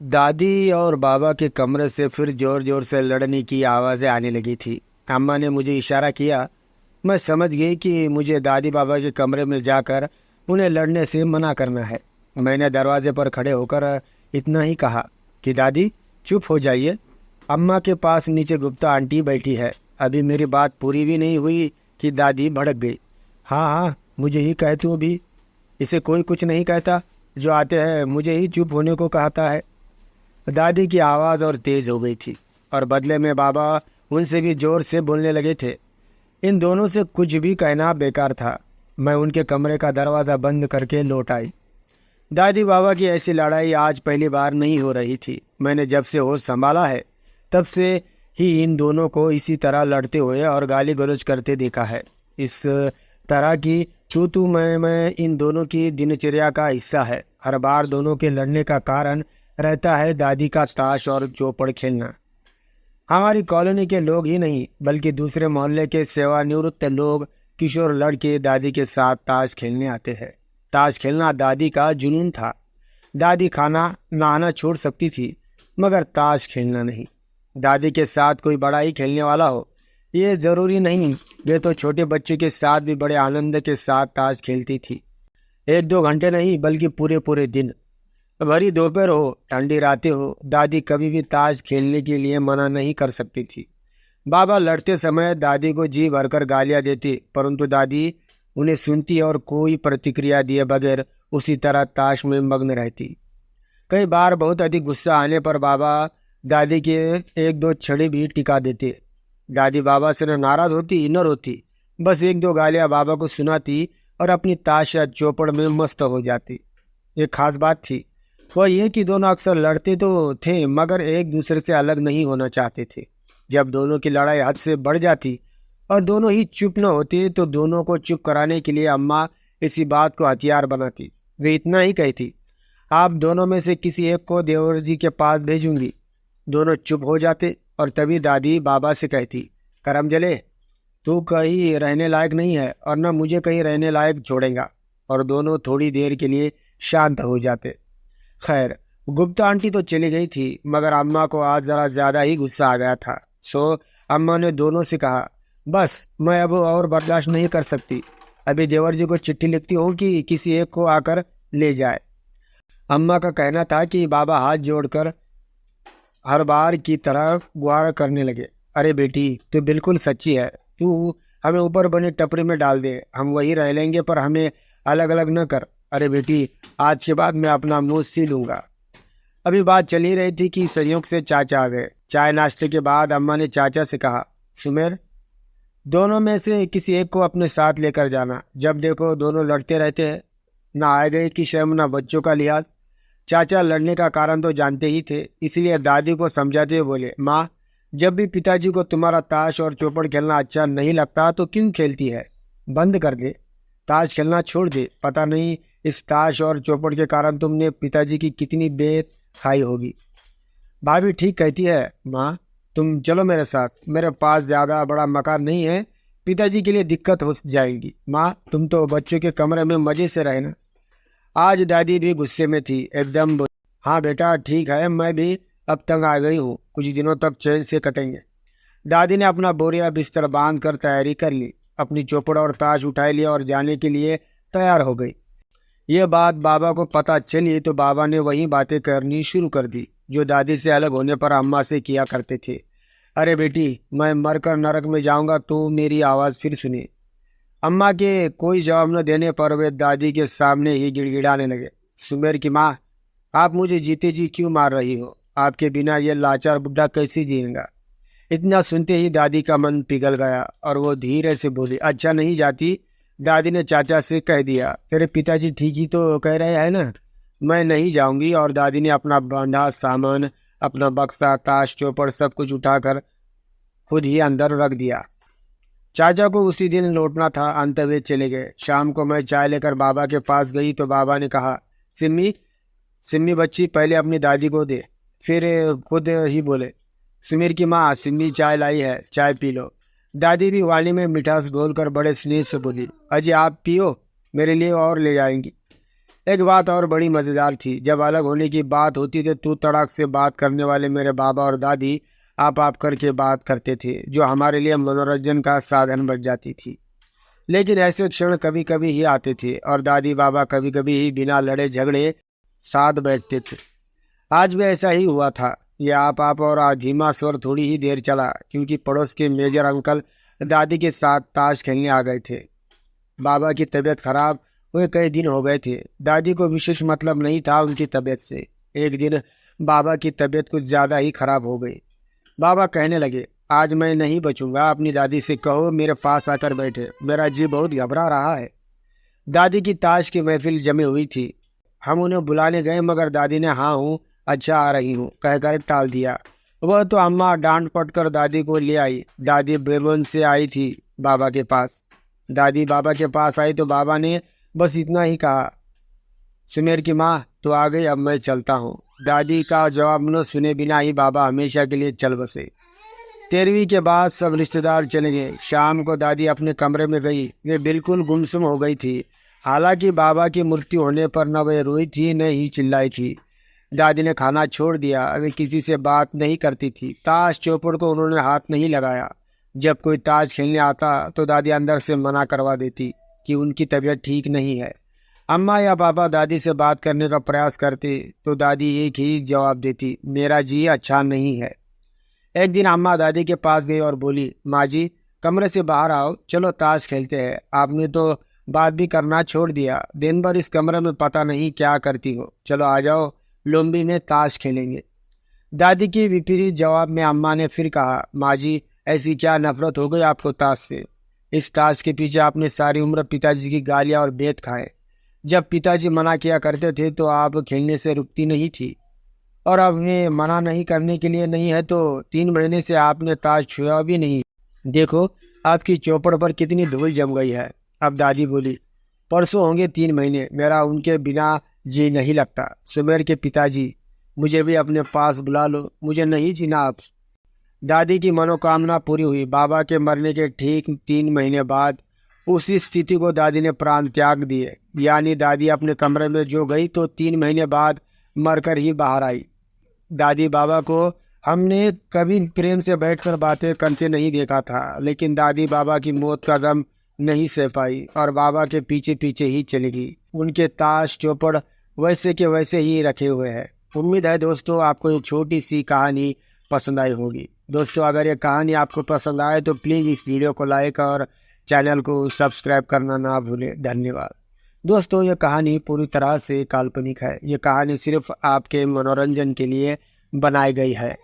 दादी और बाबा के कमरे से फिर जोर जोर से लड़ने की आवाज़ें आने लगी थी। अम्मा ने मुझे इशारा किया। मैं समझ गई कि मुझे दादी बाबा के कमरे में जाकर उन्हें लड़ने से मना करना है। मैंने दरवाजे पर खड़े होकर इतना ही कहा कि दादी चुप हो जाइए। अम्मा के पास नीचे गुप्ता आंटी बैठी है। अभी मेरी बात पूरी भी नहीं हुई कि दादी भड़क गई। हाँ हाँ, मुझे ही कह तू भी। इसे कोई कुछ नहीं कहता, जो आते हैं मुझे ही चुप होने को कहता है। दादी की आवाज़ और तेज हो गई थी और बदले में बाबा उनसे भी जोर से बोलने लगे थे। इन दोनों से कुछ भी कहना बेकार था। मैं उनके कमरे का दरवाज़ा बंद करके लौट आई। दादी बाबा की ऐसी लड़ाई आज पहली बार नहीं हो रही थी। मैंने जब से होश संभाला है तब से ही इन दोनों को इसी तरह लड़ते हुए और गाली गलौज करते देखा है। इस तरह की तू मैं इन दोनों की दिनचर्या का हिस्सा है। हर बार दोनों के लड़ने का कारण रहता है दादी का ताश और चौपड़ खेलना। हमारी कॉलोनी के लोग ही नहीं बल्कि दूसरे मोहल्ले के सेवानिवृत्त लोग किशोर लड़के दादी के साथ ताश खेलने आते हैं। ताश खेलना दादी का जुनून था। दादी खाना नहाना छोड़ सकती थी मगर ताश खेलना नहीं। दादी के साथ कोई बड़ा ही खेलने वाला हो ये जरूरी नहीं। वे तो छोटे बच्चों के साथ भी बड़े आनंद के साथ ताश खेलती थी। एक दो घंटे नहीं बल्कि पूरे पूरे दिन। भरी दोपहर हो ठंडी रातें हो, दादी कभी भी ताश खेलने के लिए मना नहीं कर सकती थी। बाबा लड़ते समय दादी को जी भरकर गालियां देती परंतु दादी उन्हें सुनती और कोई प्रतिक्रिया दिए बगैर उसी तरह ताश में मग्न रहती। कई बार बहुत अधिक गुस्सा आने पर बाबा दादी के एक दो छड़ी भी टिका देते। दादी बाबा से न नाराज होती न रोती, बस एक दो गालियां बाबा को सुनाती और अपनी ताश या चौपड़ में मस्त हो जाती। एक खास बात थी, वह यह कि दोनों अक्सर लड़ते तो थे मगर एक दूसरे से अलग नहीं होना चाहते थे। जब दोनों की लड़ाई हद से बढ़ जाती और दोनों ही चुप न होते तो दोनों को चुप कराने के लिए अम्मा इसी बात को हथियार बनाती। वे इतना ही कहती, आप दोनों में से किसी एक को देवर जी के पास भेजूंगी। दोनों चुप हो जाते और तभी दादी बाबा से कहती, करम जले, तू कहीं रहने लायक नहीं है और न मुझे कहीं रहने लायक छोड़ेगा। और दोनों थोड़ी देर के लिए शांत हो जाते। खैर, गुप्ता आंटी तो चली गई थी मगर अम्मा को आज जरा ज्यादा ही गुस्सा आ गया था। सो अम्मा ने दोनों से कहा, बस मैं अब और बर्दाश्त नहीं कर सकती। अभी देवर जी को चिट्ठी लिखती हूँ कि किसी एक को आकर ले जाए। अम्मा का कहना था कि बाबा हाथ जोड़कर हर बार की तरह गुहार करने लगे। अरे बेटी, तू बिल्कुल सच्ची है। तू हमें ऊपर बने टपरी में डाल दे, हम वही रह लेंगे पर हमें अलग अलग न कर। अरे बेटी, आज के बाद मैं अपना मुंह सी लूंगा। अभी बात चली रही थी कि संयोग से चाचा आ गए। चाय नाश्ते के बाद अम्मा ने चाचा से कहा, सुमेर, दोनों में से किसी एक को अपने साथ लेकर जाना। जब देखो दोनों लड़ते रहते हैं, ना आए गए की शर्म ना बच्चों का लिहाज। चाचा लड़ने का कारण तो जानते ही थे, इसलिए दादी को समझाते हुए बोले, माँ, जब भी पिताजी को तुम्हारा ताश और चौपड़ खेलना अच्छा नहीं लगता तो क्यों खेलती है? बंद कर दे, ताश खेलना छोड़ दे। पता नहीं इस ताश और चौपड़ के कारण तुमने पिताजी की कितनी बेत खाई होगी। भाभी ठीक कहती है माँ, तुम चलो मेरे साथ। मेरे पास ज्यादा बड़ा मकान नहीं है, पिताजी के लिए दिक्कत हो जाएगी। माँ, तुम तो बच्चों के कमरे में मजे से रहना। आज दादी भी गुस्से में थी, एकदम हाँ बेटा ठीक है, मैं भी अब तंग आ गई हूँ, कुछ दिनों तक चैन से कटेंगे। दादी ने अपना बोरिया बिस्तर बांध कर तैयारी कर ली, अपनी चौपड़ और ताश उठाई लिया और जाने के लिए तैयार हो गई। यह बात बाबा को पता चली तो बाबा ने वही बातें करनी शुरू कर दी जो दादी से अलग होने पर अम्मा से किया करते थे। अरे बेटी, मैं मरकर नरक में जाऊंगा तो मेरी आवाज़ फिर सुनी। अम्मा के कोई जवाब न देने पर वे दादी के सामने ही गिड़गिड़ाने लगे, सुमेर की माँ, आप मुझे जीते जी क्यों मार रही हो? आपके बिना ये लाचार बुढ़ा कैसे जिएगा? इतना सुनते ही दादी का मन पिघल गया और वो धीरे से बोली, अच्छा नहीं जाती? दादी ने चाचा से कह दिया, तेरे पिताजी ठीक ही तो कह रहे हैं ना, मैं नहीं जाऊंगी। और दादी ने अपना बांधा सामान, अपना बक्सा, ताश, चौपड़ सब कुछ उठाकर खुद ही अंदर रख दिया। चाचा को उसी दिन लौटना था, अंत वे चले गए। शाम को मैं चाय लेकर बाबा के पास गई तो बाबा ने कहा, सिम्मी सिम्मी बच्ची, पहले अपनी दादी को दे। फिर खुद ही बोले, सुमीर की माँ, सिम्मी चाय लाई है, चाय पी लो। दादी भी वाणी में मिठास घोलकर बड़े स्नेह से बोली, अजी आप पियो, मेरे लिए और ले जाएंगी। एक बात और बड़ी मजेदार थी, जब अलग होने की बात होती थी तू तड़ाक से बात करने वाले मेरे बाबा और दादी आप करके बात करते थे, जो हमारे लिए मनोरंजन का साधन बन जाती थी। लेकिन ऐसे क्षण कभी कभी ही आते थे और दादी बाबा कभी कभी ही बिना लड़े झगड़े साथ बैठते थे। आज भी ऐसा ही हुआ था। यह आप और धीमा स्वर थोड़ी ही देर चला, क्योंकि पड़ोस के मेजर अंकल दादी के साथ ताश खेलने आ गए थे। बाबा की तबीयत खराब हुए कई दिन हो गए थे। दादी को विशेष मतलब नहीं था उनकी तबीयत से। एक दिन बाबा की तबीयत कुछ ज़्यादा ही खराब हो गई। बाबा कहने लगे, आज मैं नहीं बचूंगा, अपनी दादी से कहो मेरे पास आकर बैठे, मेरा जी बहुत घबरा रहा है। दादी की ताश की महफिल जमी हुई थी। हम उन्हें बुलाने गए, मगर दादी ने हाँ हूँ, अच्छा आ रही हूँ कहकर टाल दिया। वह तो अम्मा डांट पट कर दादी को ले आई। दादी बेबन से आई थी बाबा के पास। दादी बाबा के पास आई तो बाबा ने बस इतना ही कहा, सुमेर की माँ तो आ गई, अब मैं चलता हूँ। दादी का जवाब न सुने बिना ही बाबा हमेशा के लिए चल बसे। 13वीं के बाद सब रिश्तेदार चले गए। शाम को दादी अपने कमरे में गई। वे बिल्कुल गुमसुम हो गई थी। हालांकि बाबा की मृत्यु होने पर न वे रोई थी न ही चिल्लाई थी। दादी ने खाना छोड़ दिया। वे किसी से बात नहीं करती थी। ताश चौपड़ को उन्होंने हाथ नहीं लगाया। जब कोई ताश खेलने आता तो दादी अंदर से मना करवा देती कि उनकी तबीयत ठीक नहीं है। अम्मा या पापा दादी से बात करने का प्रयास करते तो दादी एक ही जवाब देती, मेरा जी अच्छा नहीं है। एक दिन अम्मा दादी के पास गई और बोली, माँ जी कमरे से बाहर आओ, चलो ताश खेलते हैं। आपने तो बात भी करना छोड़ दिया, दिन भर इस कमरे में पता नहीं क्या करती हो, चलो आ जाओ, लोम्बी में ताश खेलेंगे। दादी की विपरीत जवाब में अम्मा ने फिर कहा, माँ जी ऐसी क्या नफरत हो गई आपको ताश से? इस ताश के पीछे आपने सारी उम्र पिताजी की गालियां और बेत खाए। जब पिताजी मना किया करते थे तो आप खेलने से रुकती नहीं थी, और अब ये मना नहीं करने के लिए नहीं है तो 3 महीने से आपने ताश छुआ भी नहीं। देखो आपकी चौपड़ पर कितनी धूल जम गई है। अब दादी बोली, परसों होंगे 3 महीने, मेरा उनके बिना जी नहीं लगता। सुमेर के पिताजी मुझे भी अपने पास बुला लो, मुझे नहीं जीना अब। दादी की मनोकामना पूरी हुई। बाबा के मरने के ठीक 3 महीने बाद उसी स्थिति को दादी ने प्राण त्याग दिए। यानी दादी अपने कमरे में जो गई तो 3 महीने बाद मरकर ही बाहर आई। दादी बाबा को हमने कभी प्रेम से बैठकर बातें करते नहीं देखा था, लेकिन दादी बाबा की मौत का गम नहीं सह पाई और बाबा के पीछे पीछे ही चली गई। उनके ताश चौपड़ वैसे के वैसे ही रखे हुए हैं। उम्मीद है दोस्तों आपको ये छोटी सी कहानी पसंद आई होगी। दोस्तों अगर ये कहानी आपको पसंद आए तो प्लीज़ इस वीडियो को लाइक और चैनल को सब्सक्राइब करना ना भूलें। धन्यवाद। दोस्तों ये कहानी पूरी तरह से काल्पनिक है। ये कहानी सिर्फ आपके मनोरंजन के लिए बनाई गई है।